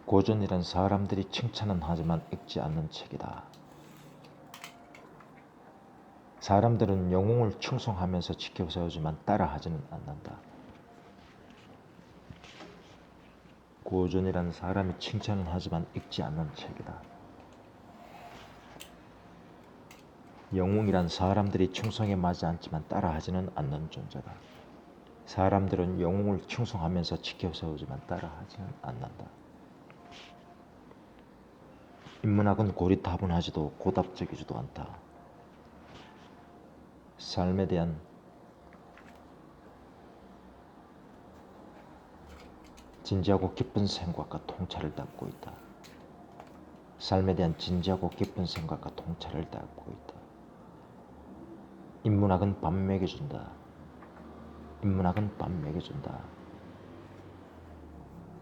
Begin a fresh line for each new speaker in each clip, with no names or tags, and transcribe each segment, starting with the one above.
고전이란 사람들이 칭찬은 하지만 읽지 않는 책이다. 사람들은 영웅을 충성하면서 지켜세우지만 따라하지는 않는다. 고전이란 사람이 칭찬은 하지만 읽지 않는 책이다. 영웅이란 사람들이 충성에 맞지 않지만 따라하지는 않는 존재다. 사람들은 영웅을 충성하면서 지켜세우지만 따라하지는 않는다. 인문학은 고리타분하지도 고답적이지도 않다. 삶에 대한 진지하고 깊은 생각과 통찰을 담고 있다. 삶에 대한 진지하고 깊은 생각과 통찰을 담고 있다. 인문학은 밥 먹여준다. 인문학은 밥 먹여준다.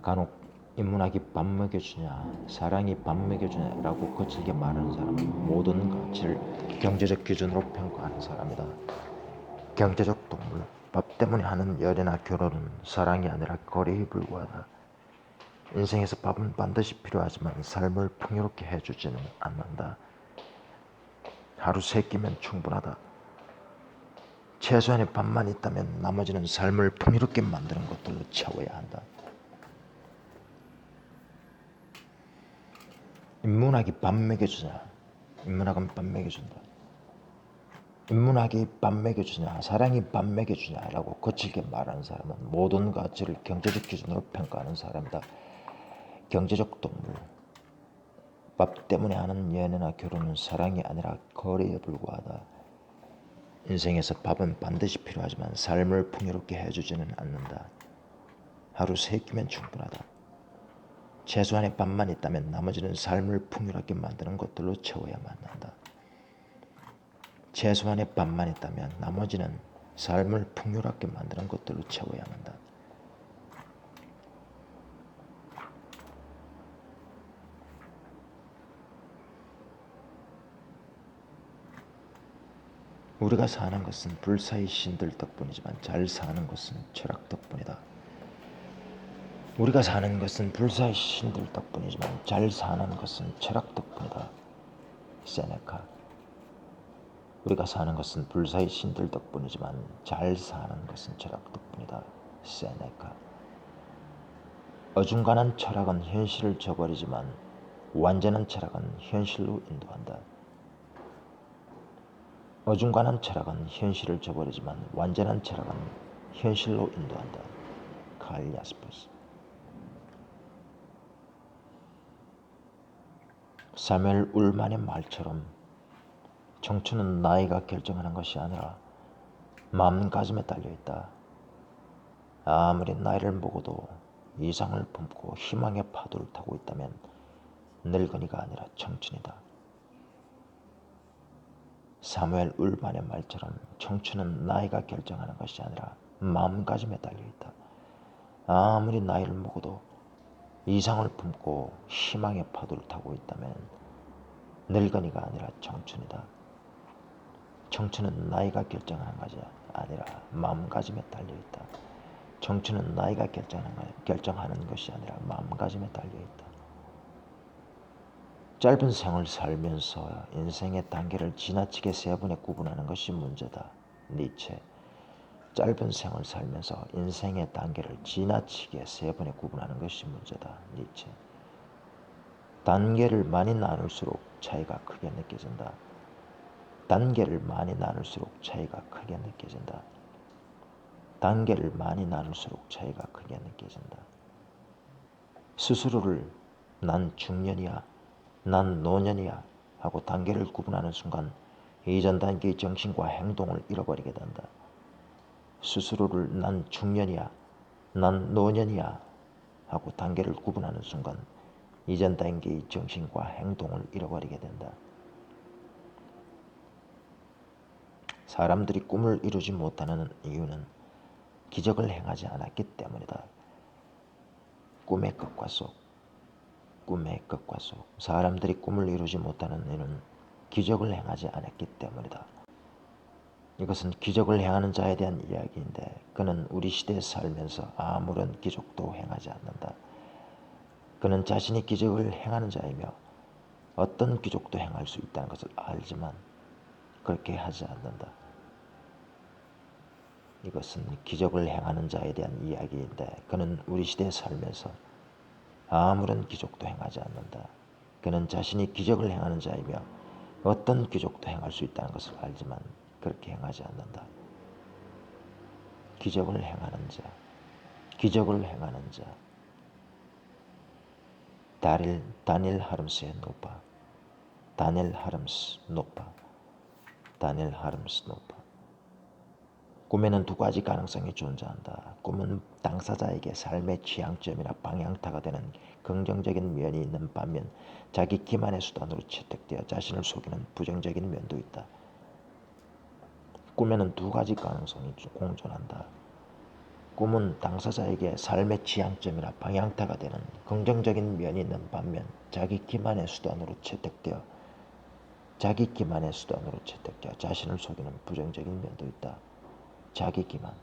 간혹 인문학이 밥 먹여주냐, 사랑이 밥 먹여주냐라고 거칠게 말하는 사람은 모든 가치를 경제적 기준으로 평가하는 사람이다. 경제적 동물, 밥 때문에 하는 열애나 결혼은 사랑이 아니라 거래에 불과하다. 인생에서 밥은 반드시 필요하지만 삶을 풍요롭게 해주지는 않는다. 하루 3끼면 충분하다. 최소한의 밥만 있다면 나머지는 삶을 풍요롭게 만드는 것들로 채워야 한다. 인문학이 밥 먹여주냐? 인문학은 밥 먹여준다. 인문학이 밥 먹여주냐? 사랑이 밥 먹여주냐라고 거칠게 말하는 사람은 모든 가치를 경제적 기준으로 평가하는 사람이다. 경제적 동물. 밥 때문에 하는 연애나 결혼은 사랑이 아니라 거래에 불과하다. 인생에서 밥은 반드시 필요하지만 삶을 풍요롭게 해주지는 않는다. 하루 3끼면 충분하다. 최소한의 밥만 있다면 나머지는 삶을 풍요롭게 만드는 것들로 채워야만 한다. 최소한의 밥만 있다면 나머지는 삶을 풍요롭게 만드는 것들로 채워야만 한다. 우리가 사는 것은 불사의 신들 덕분이지만 잘 사는 것은 철학 덕분이다. 우리가 사는 것은 불사의 신들 덕분이지만 잘 사는 것은 철학 덕분이다. 세네카. 우리가 사는 것은 불사의 신들 덕분이지만 잘 사는 것은 철학 덕분이다. 세네카. 어중간한 철학은 현실을 저버리지만 완전한 철학은 현실로 인도한다. 어중간한 철학은 현실을 저버리지만 완전한 철학은 현실로 인도한다. 칼 야스퍼스. 사무엘 울만의 말처럼 청춘은 나이가 결정하는 것이 아니라 마음가짐에 달려있다. 아무리 나이를 먹어도 이상을 품고 희망의 파도를 타고 있다면 늙은이가 아니라 청춘이다. 사무엘 울만의 말처럼 청춘은 나이가 결정하는 것이 아니라 마음가짐에 달려있다. 아무리 나이를 먹어도 이상을 품고 희망의 파도를 타고 있다면 늙은이가 아니라 청춘이다. 청춘은 나이가 결정하는 것이 아니라 마음가짐에 달려있다. 청춘은 나이가 결정하는 것이 아니라 마음가짐에 달려있다. 짧은 생을 살면서 인생의 단계를 지나치게 3번에 구분하는 것이 문제다. 니체. 짧은 생을 살면서 인생의 단계를 지나치게 3번에 구분하는 것이 문제다. 니체. 단계를 많이 나눌수록 차이가 크게 느껴진다. 단계를 많이 나눌수록 차이가 크게 느껴진다. 단계를 많이 나눌수록 차이가 크게 느껴진다. 스스로를 난 중년이야, 난 노년이야 하고 단계를 구분하는 순간 이전 단계의 정신과 행동을 잃어버리게 된다. 스스로를 난 중년이야, 난 노년이야 하고 단계를 구분하는 순간 이전 단계의 정신과 행동을 잃어버리게 된다. 사람들이 꿈을 이루지 못하는 이유는 기적을 행하지 않았기 때문이다. 꿈의 끝과 속. 사람들이 꿈을 이루지 못하는 이유는 기적을 행하지 않았기 때문이다. 이것은 기적을 행하는 자에 대한 이야기인데 그는 우리 시대에 살면서 아무런 기적도 행하지 않는다. 그는 자신이 기적을 행하는 자이며 어떤 기적도 행할 수 있다는 것을 알지만 그렇게 하지 않는다. 이것은 기적을 행하는 자에 대한 이야기인데 그는 우리 시대에 살면서 아무런 기적도 행하지 않는다. 그는 자신이 기적을 행하는 자이며 어떤 기적도 행할 수 있다는 것을 알지만 그렇게 행하지 않는다. 기적을 행하는 자, 기적을 행하는 자. 다니엘 하름스의 노바, 다니엘 하름스 노바, 다니엘 하름스 노바. 꿈에는 두 가지 가능성이 존재한다. 꿈은 당사자에게 삶의 취향점이나 방향타가 되는 긍정적인 면이 있는 반면 자기 기만의 수단으로 채택되어 자신을 속이는 부정적인 면도 있다. 꿈에는 두 가지 가능성이 공존한다. 꿈은 당사자에게 삶의 지향점이나 방향타가 되는 긍정적인 면이 있는 반면 자기 기만의 수단으로 채택되어 자신을 속이는 부정적인 면도 있다. 자기 기만.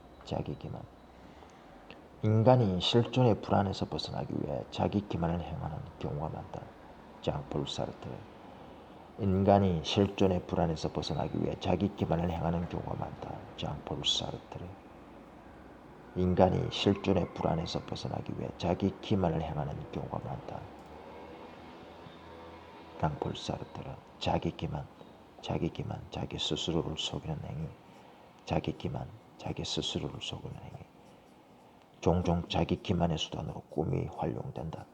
인간이 실존의 불안에서 벗어나기 위해 자기 기만을 행하는 경우가 많다. 장폴 사르트. 인간이 실존의 불안에서 벗어나기 위해 자기 기만을 행하는 경우가 많다. 장폴 사르트르. 인간이 실존의 불안에서 벗어나기 위해 자기 기만을 행하는 경우가 많다. 장폴 사르트르. 자기 기만, 자기 스스로를 속이는 행위. 자기 기만, 자기 스스로를 속이는 행위. 종종 자기 기만의 수단으로 꿈이 활용된다.